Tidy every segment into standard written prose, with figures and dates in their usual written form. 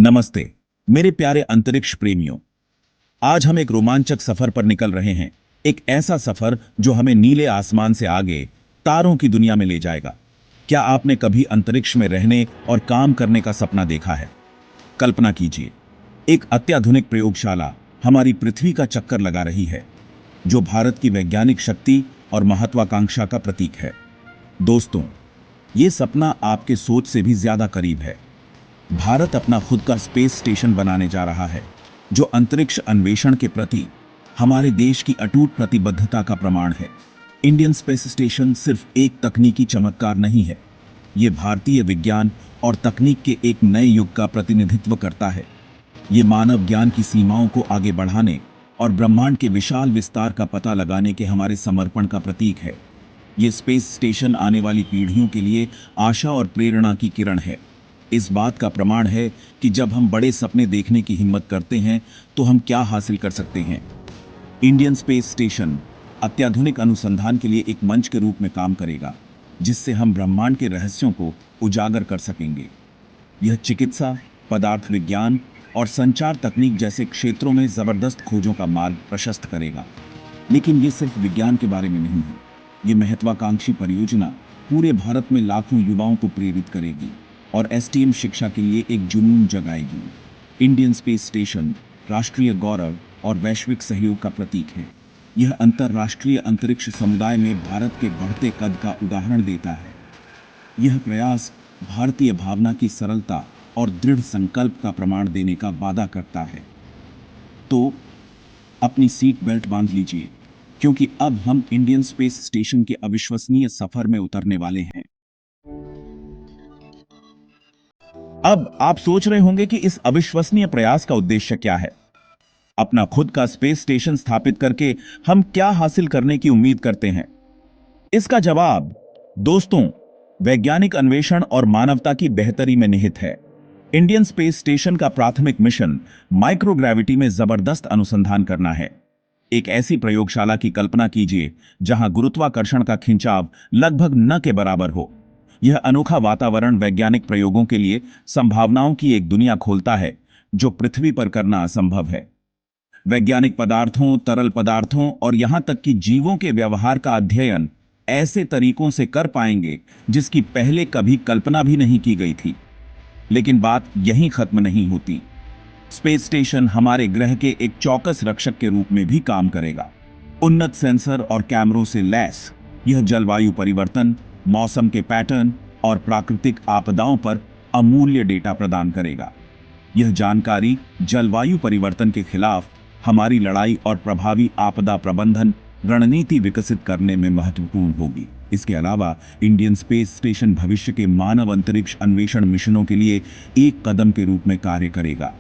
नमस्ते मेरे प्यारे अंतरिक्ष प्रेमियों। आज हम एक रोमांचक सफर पर निकल रहे हैं। एक ऐसा सफर जो हमें नीले आसमान से आगे तारों की दुनिया में ले जाएगा। क्या आपने कभी अंतरिक्ष में रहने और काम करने का सपना देखा है? कल्पना कीजिए, एक अत्याधुनिक प्रयोगशाला हमारी पृथ्वी का चक्कर लगा रही है, जो भारत की वैज्ञानिक शक्ति और महत्वाकांक्षा का प्रतीक है। दोस्तों, ये सपना आपके सोच से भी ज्यादा करीब है। भारत अपना खुद का स्पेस स्टेशन बनाने जा रहा है, जो अंतरिक्ष अन्वेषण के प्रति हमारे देश की अटूट प्रतिबद्धता का प्रमाण है। इंडियन स्पेस स्टेशन सिर्फ एक तकनीकी चमत्कार नहीं है, ये भारतीय विज्ञान और तकनीक के एक नए युग का प्रतिनिधित्व करता है। ये मानव ज्ञान की सीमाओं को आगे बढ़ाने और ब्रह्मांड के विशाल विस्तार का पता लगाने के हमारे समर्पण का प्रतीक है। ये स्पेस स्टेशन आने वाली पीढ़ियों के लिए आशा और प्रेरणा की किरण है। इस बात का प्रमाण है कि जब हम बड़े सपने देखने की हिम्मत करते हैं तो हम क्या हासिल कर सकते हैं। इंडियन स्पेस स्टेशन अत्याधुनिक अनुसंधान के लिए एक मंच के रूप में काम करेगा, जिससे हम ब्रह्मांड के रहस्यों को उजागर कर सकेंगे। यह चिकित्सा, पदार्थ विज्ञान और संचार तकनीक जैसे क्षेत्रों में जबरदस्त खोजों का मार्ग प्रशस्त करेगा। लेकिन ये सिर्फ विज्ञान के बारे में नहीं है। ये महत्वाकांक्षी परियोजना पूरे भारत में लाखों युवाओं को प्रेरित करेगी और एसटीएम शिक्षा के लिए एक जुनून जगाएगी। इंडियन स्पेस स्टेशन राष्ट्रीय गौरव और वैश्विक सहयोग का प्रतीक है। यह अंतर्राष्ट्रीय अंतरिक्ष समुदाय में भारत के बढ़ते कद का उदाहरण देता है। यह प्रयास भारतीय भावना की सरलता और दृढ़ संकल्प का प्रमाण देने का वादा करता है। तो अपनी सीट बेल्ट बांध लीजिए, क्योंकि अब हम इंडियन स्पेस स्टेशन के अविश्वसनीय सफर में उतरने वाले हैं। अब आप सोच रहे होंगे कि इस अविश्वसनीय प्रयास का उद्देश्य क्या है। अपना खुद का स्पेस स्टेशन स्थापित करके हम क्या हासिल करने की उम्मीद करते हैं? इसका जवाब, दोस्तों, वैज्ञानिक अन्वेषण और मानवता की बेहतरी में निहित है। इंडियन स्पेस स्टेशन का प्राथमिक मिशन माइक्रोग्रेविटी में जबरदस्त अनुसंधान करना है। एक ऐसी प्रयोगशाला की कल्पना कीजिए जहां गुरुत्वाकर्षण का खिंचाव लगभग न के बराबर हो। यह अनोखा वातावरण वैज्ञानिक प्रयोगों के लिए संभावनाओं की एक दुनिया खोलता है, जो पृथ्वी पर करना असंभव है। वैज्ञानिक पदार्थों, तरल पदार्थों और यहां तक कि जीवों के व्यवहार का अध्ययन ऐसे तरीकों से कर पाएंगे जिसकी पहले कभी कल्पना भी नहीं की गई थी। लेकिन बात यहीं खत्म नहीं होती। स्पेस स्टेशन हमारे ग्रह के एक चौकस रक्षक के रूप में भी काम करेगा। उन्नत सेंसर और कैमरों से लैस यह जलवायु परिवर्तन, मौसम के पैटर्न और प्राकृतिक आपदाओं पर अमूल्य डेटा प्रदान करेगा। यह जानकारी जलवायु परिवर्तन के खिलाफ हमारी लड़ाई और प्रभावी आपदा प्रबंधन रणनीति विकसित करने में महत्वपूर्ण होगी। इसके अलावा इंडियन स्पेस स्टेशन भविष्य के मानव अंतरिक्ष अन्वेषण मिशनों के लिए एक कदम के रूप में कार्य करेगा।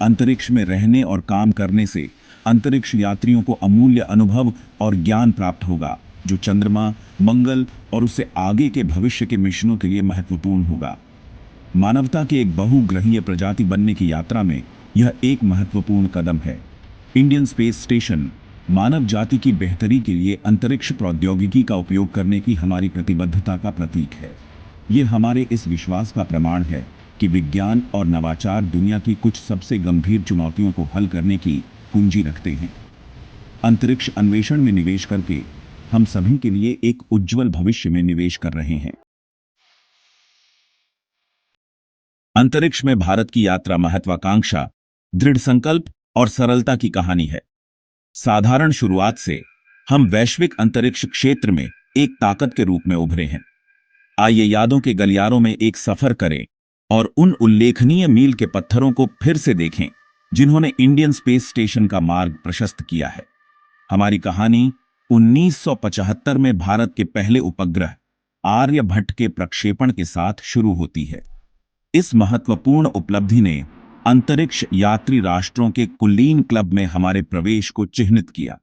अंतरिक्ष में रहने और काम करने से अंतरिक्ष यात्रियों को अमूल्य अनुभव और ज्ञान प्राप्त होगा, जो चंद्रमा, मंगल और उससे आगे के भविष्य के मिशनों के लिए महत्वपूर्ण होगा। मानवता के एक बहुग्रहीय प्रजाति बनने की यात्रा में यह एक महत्वपूर्ण कदम है। इंडियन स्पेस स्टेशन मानव जाति की बेहतरी के लिए अंतरिक्ष प्रौद्योगिकी का उपयोग करने की हमारी प्रतिबद्धता का प्रतीक है। यह हमारे इस विश्वास का प्रमाण है कि विज्ञान और नवाचार दुनिया की कुछ सबसे गंभीर चुनौतियों को हल करने की पूंजी रखते हैं। अंतरिक्ष अन्वेषण में निवेश करके हम सभी के लिए एक उज्जवल भविष्य में निवेश कर रहे हैं। अंतरिक्ष में भारत की यात्रा महत्वाकांक्षा, दृढ़ संकल्प और सरलता की कहानी है। साधारण शुरुआत से हम वैश्विक अंतरिक्ष क्षेत्र में एक ताकत के रूप में उभरे हैं। आइए यादों के गलियारों में एक सफर करें और उन उल्लेखनीय मील के पत्थरों को फिर से देखें जिन्होंने इंडियन स्पेस स्टेशन का मार्ग प्रशस्त किया है। हमारी कहानी 1975 में भारत के पहले उपग्रह आर्यभट्ट के प्रक्षेपण के साथ शुरू होती है। इस महत्वपूर्ण उपलब्धि ने अंतरिक्ष यात्री राष्ट्रों के कुलीन क्लब में हमारे प्रवेश को चिह्नित किया।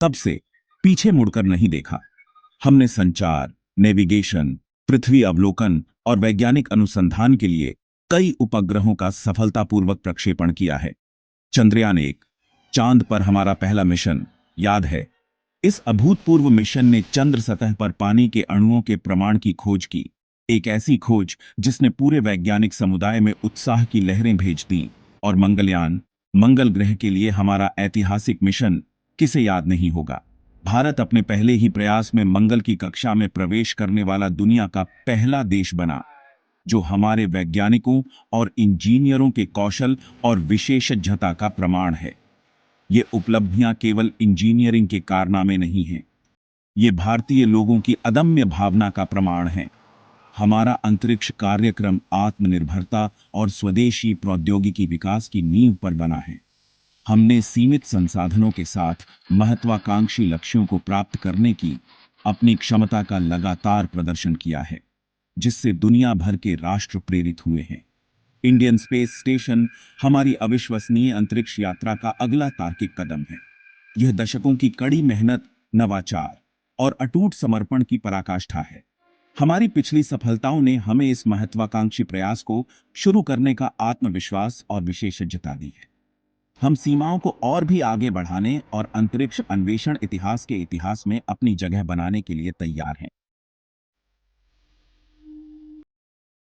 तब से पीछे मुड़कर नहीं देखा। हमने संचार, नेविगेशन, पृथ्वी अवलोकन और वैज्ञानिक अनुसंधान के लिए कई उपग्रहों का सफलतापूर्वक प्रक्षेपण किया है। चंद्रयान 1 चांद पर हमारा पहला मिशन याद है। इस अभूतपूर्व मिशन ने चंद्र सतह पर पानी के अणुओं के प्रमाण की खोज की एक ऐसी खोज जिसने पूरे वैज्ञानिक समुदाय में उत्साह की लहरें भेज दी। और मंगलयान, मंगल ग्रह के लिए हमारा ऐतिहासिक मिशन किसे याद नहीं होगा। भारत अपने पहले ही प्रयास में मंगल की कक्षा में प्रवेश करने वाला दुनिया का पहला देश बना, जो हमारे वैज्ञानिकों और इंजीनियरों के कौशल और विशेषज्ञता का प्रमाण है। ये उपलब्धियां केवल इंजीनियरिंग के कारनामे नहीं हैं, ये भारतीय लोगों की अदम्य भावना का प्रमाण है। हमारा अंतरिक्ष कार्यक्रम आत्मनिर्भरता और स्वदेशी प्रौद्योगिकी विकास की नींव पर बना है। हमने सीमित संसाधनों के साथ महत्वाकांक्षी लक्ष्यों को प्राप्त करने की अपनी क्षमता का लगातार प्रदर्शन किया है, जिससे दुनिया भर के राष्ट्र प्रेरित हुए हैं। इंडियन स्पेस स्टेशन हमारी अविश्वसनीय अंतरिक्ष यात्रा का अगला तार्किक कदम है। यह दशकों की कड़ी मेहनत, नवाचार और अटूट समर्पण की पराकाष्ठा है। हमारी पिछली सफलताओं ने हमें इस महत्वाकांक्षी प्रयास को शुरू करने का आत्मविश्वास और विशेषज्ञता दी है। हम सीमाओं को और भी आगे बढ़ाने और अंतरिक्ष अन्वेषण इतिहास के इतिहास में अपनी जगह बनाने के लिए तैयार हैं।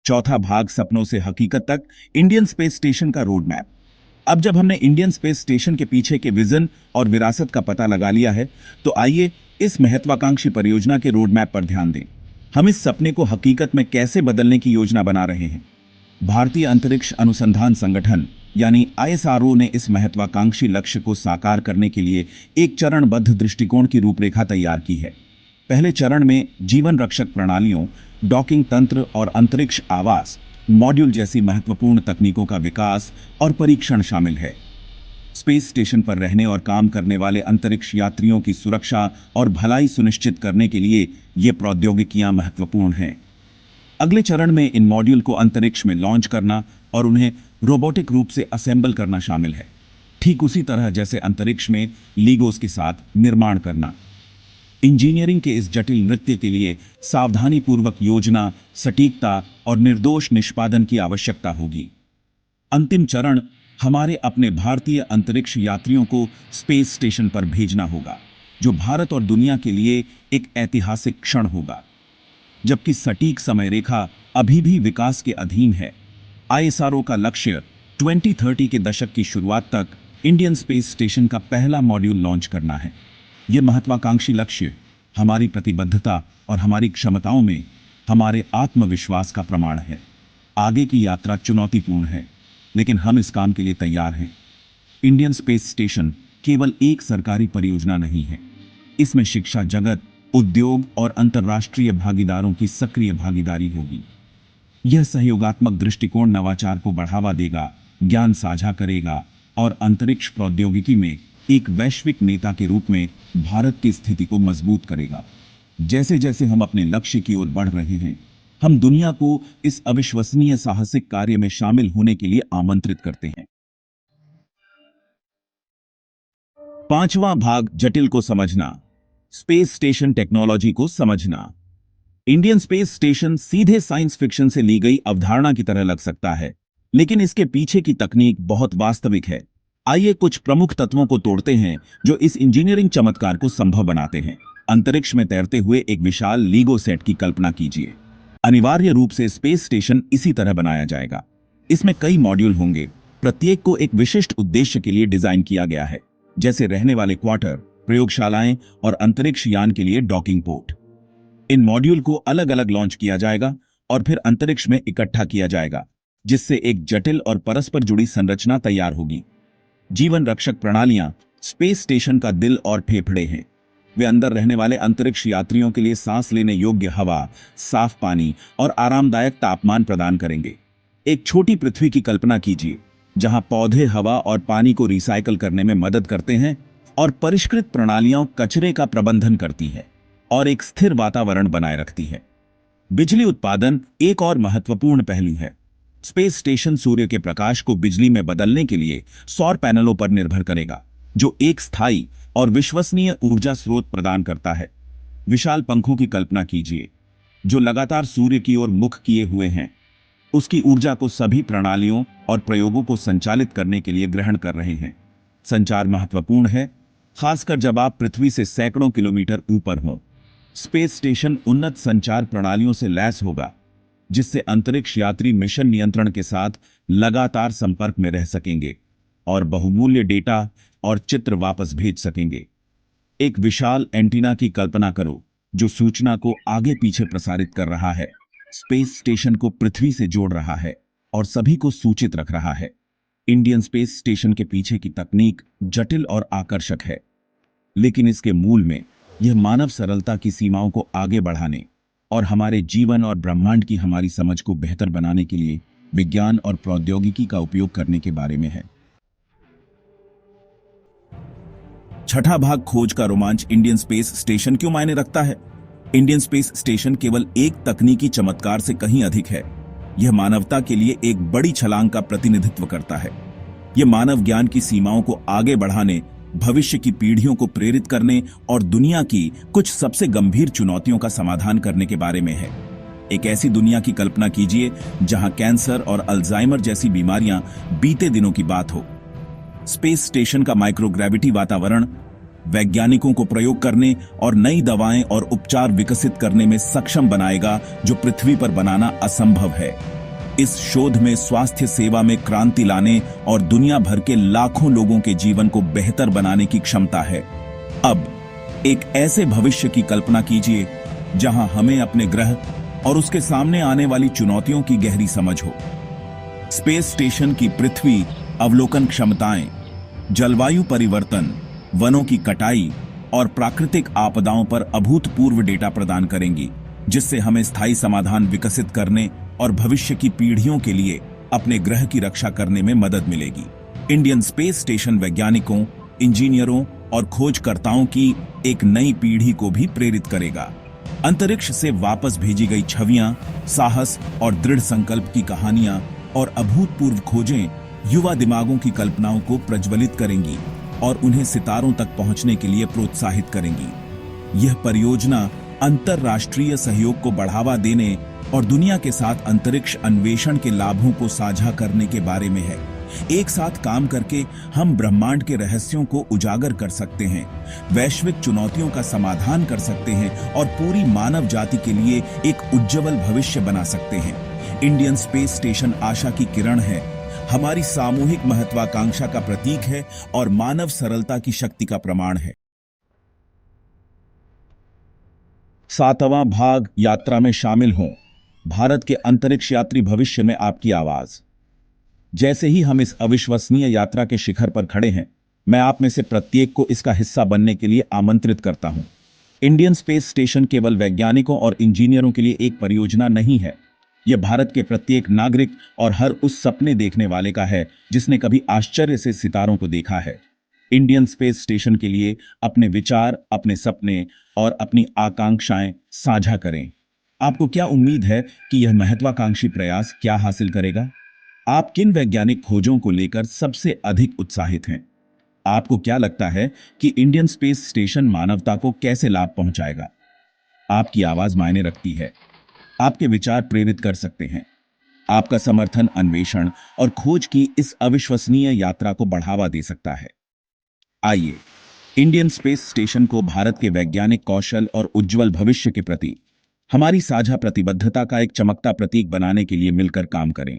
चौथा भाग, सपनों से हकीकत तक, इंडियन स्पेस स्टेशन का रोड मैप। अब जब हमने इंडियन स्पेस स्टेशन के पीछे के विजन और विरासत का पता लगा लिया है, तो आइए इस महत्वाकांक्षी परियोजना के रोड मैप पर ध्यान दें। हम इस सपने को हकीकत में कैसे बदलने की योजना बना रहे हैं। भारतीय अंतरिक्ष अनुसंधान संगठन यानी आईएसआरओ ने इस महत्वाकांक्षी लक्ष्य को साकार करने के लिए एक चरणबद्ध दृष्टिकोण की रूपरेखा तैयार की है। पहले चरण में जीवन रक्षक प्रणालियों, डॉकिंग तंत्र और अंतरिक्ष आवास मॉड्यूल जैसी महत्वपूर्ण तकनीकों का विकास और परीक्षण शामिल है। स्पेस स्टेशन पर रहने और काम करने वाले अंतरिक्ष यात्रियों की सुरक्षा और भलाई सुनिश्चित करने के लिए ये प्रौद्योगिकियां महत्वपूर्ण हैं। अगले चरण में इन मॉड्यूल को अंतरिक्ष में लॉन्च करना और उन्हें रोबोटिक रूप से असेंबल करना शामिल है, ठीक उसी तरह जैसे अंतरिक्ष में लीगोस के साथ निर्माण करना। इंजीनियरिंग के इस जटिल नृत्य के लिए सावधानीपूर्वक योजना, सटीकता और निर्दोष निष्पादन की आवश्यकता होगी। अंतिम चरण, हमारे अपने भारतीय अंतरिक्ष यात्रियों को स्पेस स्टेशन पर भेजना होगा, जो भारत और दुनिया के लिए एक ऐतिहासिक क्षण होगा। जबकि सटीक समय रेखा अभी भी विकास के अधीन है। आईएसआरओ का लक्ष्य 2030 के दशक की शुरुआत तक इंडियन स्पेस स्टेशन का पहला मॉड्यूल लॉन्च करना है। यह महत्वाकांक्षी लक्ष्य हमारी प्रतिबद्धता और हमारी क्षमताओं में हमारे आत्मविश्वास का प्रमाण है। आगे की यात्रा चुनौतीपूर्ण है, लेकिन हम इस काम के लिए तैयार हैं। इंडियन स्पेस स्टेशन केवल एक सरकारी परियोजना नहीं है। इसमें शिक्षा जगत, उद्योग और अंतर्राष्ट्रीय भागीदारों की सक्रिय भागीदारी होगी। यह सहयोगात्मक दृष्टिकोण नवाचार को बढ़ावा देगा, ज्ञान साझा करेगा और अंतरिक्ष प्रौद्योगिकी में एक वैश्विक नेता के रूप में भारत की स्थिति को मजबूत करेगा। जैसे जैसे हम अपने लक्ष्य की ओर बढ़ रहे हैं, हम दुनिया को इस अविश्वसनीय साहसिक कार्य में शामिल होने के लिए आमंत्रित करते हैं। पांचवां भाग, जटिल को समझना, स्पेस स्टेशन टेक्नोलॉजी को समझना। इंडियन स्पेस स्टेशन सीधे साइंस फिक्शन से ली गई अवधारणा की तरह लग सकता है, लेकिन इसके पीछे की तकनीक बहुत वास्तविक है। आइए कुछ प्रमुख तत्वों को तोड़ते हैं जो इस इंजीनियरिंग चमत्कार को संभव बनाते हैं। अंतरिक्ष में तैरते हुए एक विशाल लीगो सेट की कल्पना कीजिए। अनिवार्य रूप से स्पेस स्टेशन इसी तरह बनाया जाएगा। इसमें कई मॉड्यूल होंगे, प्रत्येक को एक विशिष्ट उद्देश्य के लिए डिजाइन किया गया है, जैसे रहने वाले क्वार्टर, प्रयोगशालाएं और अंतरिक्ष यान के लिए डॉकिंग पोर्ट। इन मॉड्यूल को अलग अलग लॉन्च किया जाएगा और फिर अंतरिक्ष में इकट्ठा किया जाएगा, जिससे एक जटिल और परस्पर जुड़ी संरचना तैयार होगी। जीवन रक्षक प्रणालियां स्पेस स्टेशन का दिल और फेफड़े हैं। वे अंदर रहने वाले अंतरिक्ष यात्रियों के लिए सांस लेने योग्य हवा, साफ पानी और आरामदायक तापमान प्रदान करेंगे। एक छोटी पृथ्वी की कल्पना कीजिए, जहां पौधे हवा और पानी को रिसाइकल करने में मदद करते हैं और परिष्कृत प्रणालियां कचरे का प्रबंधन करती हैं और एक स्थिर वातावरण बनाए रखती है। बिजली उत्पादन एक और महत्वपूर्ण पहलू है। स्पेस स्टेशन सूर्य के प्रकाश को बिजली में बदलने के लिए सौर पैनलों पर निर्भर करेगा, जो एक स्थायी और विश्वसनीय ऊर्जा स्रोत प्रदान करता है। विशाल पंखों की कल्पना कीजिए, जो लगातार सूर्य की ओर मुख किए हुए हैं। उसकी ऊर्जा को सभी प्रणालियों और प्रयोगों को संचालित करने के लिए ग्रहण कर रहे हैं। संचार महत्वपूर्ण है, खासकर जब आप पृथ्वी से सैकड़ों किलोमीटर ऊपर हों। स्पेस स्टेशन उन्नत संचार प्रणालियों से लैस होगा, जिससे अंतरिक्ष यात्री मिशन नियंत्रण के साथ लगातार संपर्क में रह सकेंगे और बहुमूल्य डेटा और चित्र वापस भेज सकेंगे। एक विशाल एंटीना की कल्पना करो जो सूचना को आगे पीछे प्रसारित कर रहा है, स्पेस स्टेशन को पृथ्वी से जोड़ रहा है और सभी को सूचित रख रहा है। इंडियन स्पेस स्टेशन के पीछे की तकनीक जटिल और आकर्षक है, लेकिन इसके मूल में यह मानव सरलता की सीमाओं को आगे बढ़ाने और हमारे जीवन और ब्रह्मांड की हमारी समझ को बेहतर बनाने के लिए विज्ञान और प्रौद्योगिकी का उपयोग करने के बारे में है। छठा भाग, खोज का रोमांच। इंडियन स्पेस स्टेशन क्यों मायने रखता है? इंडियन स्पेस स्टेशन केवल एक तकनीकी चमत्कार से कहीं अधिक है। यह मानवता के लिए एक बड़ी छलांग का प्रतिनिधित्व करता है। यह मानव ज्ञान की सीमाओं को आगे बढ़ाने, भविष्य की पीढ़ियों को प्रेरित करने और दुनिया की कुछ सबसे गंभीर चुनौतियों का समाधान करने के बारे में है। एक ऐसी दुनिया की कल्पना कीजिए जहां कैंसर और अल्जाइमर जैसी बीमारियां बीते दिनों की बात हो। स्पेस स्टेशन का माइक्रोग्रेविटी वातावरण वैज्ञानिकों को प्रयोग करने और नई दवाएं और उपचार विकसित करने में सक्षम बनाएगा जो पृथ्वी पर बनाना असंभव है। इस शोध में स्वास्थ्य सेवा में क्रांति लाने और दुनिया भर के लाखों लोगों के जीवन को बेहतर बनाने की क्षमता है। अब एक ऐसे भविष्य की कल्पना कीजिए जहां हमें अपने ग्रह और उसके सामने आने वाली चुनौतियों की गहरी समझ हो। स्पेस स्टेशन की पृथ्वी अवलोकन क्षमताएं जलवायु परिवर्तन, वनों की कटाई और प्राकृतिक आपदाओं पर अभूतपूर्व डेटा प्रदान करेंगी, जिससे हमें स्थायी समाधान विकसित करने और भविष्य की पीढ़ियों के लिए अपने ग्रह की रक्षा करने में मदद मिलेगी। इंडियन स्पेस स्टेशन वैज्ञानिकों, इंजीनियरों और खोजकर्ताओं की एक नई पीढ़ी को भी प्रेरित करेगा। अंतरिक्ष से वापस भेजी गई छवियां, साहस और दृढ़ संकल्प की कहानियां और अभूतपूर्व खोजें युवा दिमागों की कल्पनाओं को प्रज्वलित करेंगी और उन्हें सितारों तक पहुंचने के लिए प्रोत्साहित करेंगी। यह परियोजना अंतरराष्ट्रीय सहयोग को बढ़ावा देने और दुनिया के साथ अंतरिक्ष अन्वेषण के लाभों को साझा करने के बारे में है। एक साथ काम करके हम ब्रह्मांड के रहस्यों को उजागर कर सकते हैं, वैश्विक चुनौतियों का समाधान कर सकते हैं और पूरी मानव जाति के लिए एक उज्जवल भविष्य बना सकते हैं। इंडियन स्पेस स्टेशन आशा की किरण है, हमारी सामूहिक महत्वाकांक्षा का प्रतीक है और मानव सरलता की शक्ति का प्रमाण है। सातवां भाग, यात्रा में शामिल हों। भारत के अंतरिक्ष यात्री भविष्य में आपकी आवाज। जैसे ही हम इस अविश्वसनीय यात्रा के शिखर पर खड़े हैं, मैं आप में से प्रत्येक को इसका हिस्सा बनने के लिए आमंत्रित करता हूं। इंडियन स्पेस स्टेशन केवल वैज्ञानिकों और इंजीनियरों के लिए एक परियोजना नहीं है, यह भारत के प्रत्येक नागरिक और हर उस सपने देखने वाले का है जिसने कभी आश्चर्य से सितारों को देखा है। इंडियन स्पेस स्टेशन के लिए अपने विचार, अपने सपने और अपनी आकांक्षाएं साझा करें। आपको क्या उम्मीद है कि यह महत्वाकांक्षी प्रयास क्या हासिल करेगा? आप किन वैज्ञानिक खोजों को लेकर सबसे अधिक उत्साहित हैं? आपको क्या लगता है कि इंडियन स्पेस स्टेशन मानवता को कैसे लाभ पहुंचाएगा? आपकी आवाज मायने रखती है। आपके विचार प्रेरित कर सकते हैं। आपका समर्थन अन्वेषण और खोज की इस अविश्वसनीय यात्रा को बढ़ावा दे सकता है। आइए इंडियन स्पेस स्टेशन को भारत के वैज्ञानिक कौशल और उज्जवल भविष्य के प्रति हमारी साझा प्रतिबद्धता का एक चमकता प्रतीक बनाने के लिए मिलकर काम करें।